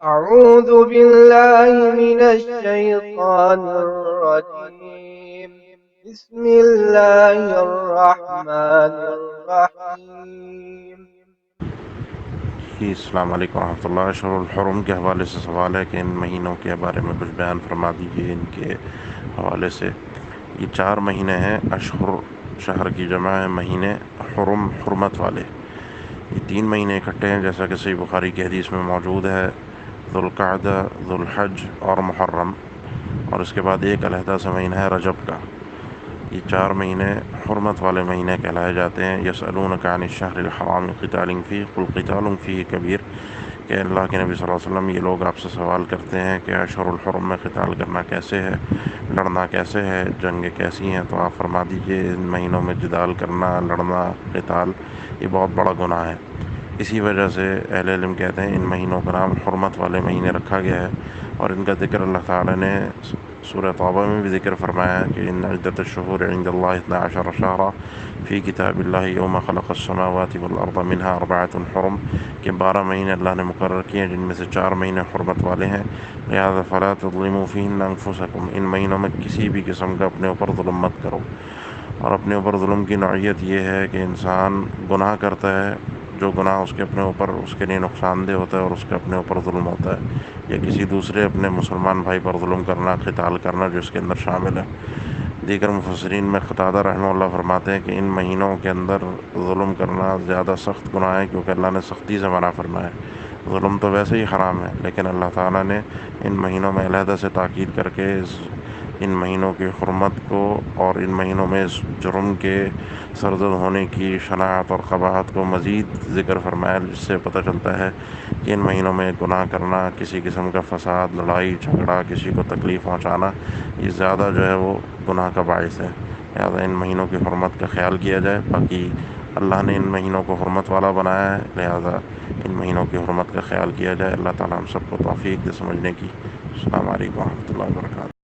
أعوذ بالله من الشيطان الرجيم. بسم الله الرحمن الرحيم. جی السلام علیکم ورحمۃ اللہ۔ اشہر الحرم کے حوالے سے سوال ہے کہ ان مہینوں کے بارے میں کچھ بیان فرما دیجیے ان کے حوالے سے۔ یہ 4 مہینے ہیں، اشہر شہر کی جمع ہے، مہینے حرم حرمت والے۔ یہ 3 مہینے اکٹھے ہیں جیسا کہ صحیح بخاری کی حدیث میں موجود ہے، ذوالقعدہ، ذوالحج اور محرم، اور اس کے بعد ایک علیحدہ سے مہینہ ہے رجب کا۔ یہ 4 مہینے حرمت والے مہینے کہلائے جاتے ہیں۔ یسألونک عن الشہر الحرام قتال فیہ قل قتال فیہ کبیر، کہ اللہ کے نبی صلی اللہ علیہ وسلم یہ لوگ آپ سے سوال کرتے ہیں کہ اشہر الحرم میں قتال کرنا کیسے ہے، لڑنا کیسے ہے، جنگیں کیسی ہیں، تو آپ فرما دیجئے ان مہینوں میں جدال کرنا، لڑنا، قتال یہ بہت بڑا گناہ ہے۔ اسی وجہ سے اہل علم کہتے ہیں ان مہینوں کا نام حرمت والے مہینے رکھا گیا ہے، اور ان کا ذکر اللہ تعالی نے سورہ توبہ میں بھی ذکر فرمایا ہے کہ ان عدۃ الشہور عند اللہ 12 شہرا فی کتاب اللہ یوم خلق السماوات والارض منها 4 حرم، کہ 12 مہینے اللہ نے مقرر کیے ہیں جن میں سے 4 مہینے حرمت والے ہیں۔ لہذا فلا تظلموا فیہن انفسکم، ان مہینوں میں کسی بھی قسم کا اپنے اوپر ظلم مت کرو۔ اور اپنے اوپر ظلم کی نوعیت یہ ہے کہ انسان گناہ کرتا ہے، جو گناہ اس کے اپنے اوپر اس کے لیے نقصان دہ ہوتا ہے اور اس کے اپنے اوپر ظلم ہوتا ہے، یا کسی دوسرے اپنے مسلمان بھائی پر ظلم کرنا، قتال کرنا جو اس کے اندر شامل ہے۔ دیگر مفسرین میں قتادہ رحمہ اللہ فرماتے ہیں کہ ان مہینوں کے اندر ظلم کرنا زیادہ سخت گناہ ہے، کیونکہ اللہ نے سختی سے منع فرمایا ہے۔ ظلم تو ویسے ہی حرام ہے، لیکن اللہ تعالیٰ نے ان مہینوں میں علیحدہ سے تاکید کر کے ان مہینوں کی حرمت کو اور ان مہینوں میں اس جرم کے سرزد ہونے کی شناعت اور قباحت کو مزید ذکر فرمایا، جس سے پتہ چلتا ہے کہ ان مہینوں میں گناہ کرنا، کسی قسم کا فساد، لڑائی جھگڑا، کسی کو تکلیف پہنچانا، یہ زیادہ جو ہے وہ گناہ کا باعث ہے۔ لہٰذا ان مہینوں کی حرمت کا خیال کیا جائے۔ باقی اللہ نے ان مہینوں کو حرمت والا بنایا ہے، لہٰذا ان مہینوں کی حرمت کا خیال کیا جائے۔ اللہ تعالیٰ ہم سب کو توفیق دے سمجھنے کی۔ السلام علیکم ورحمۃ اللہ وبرکاتہ۔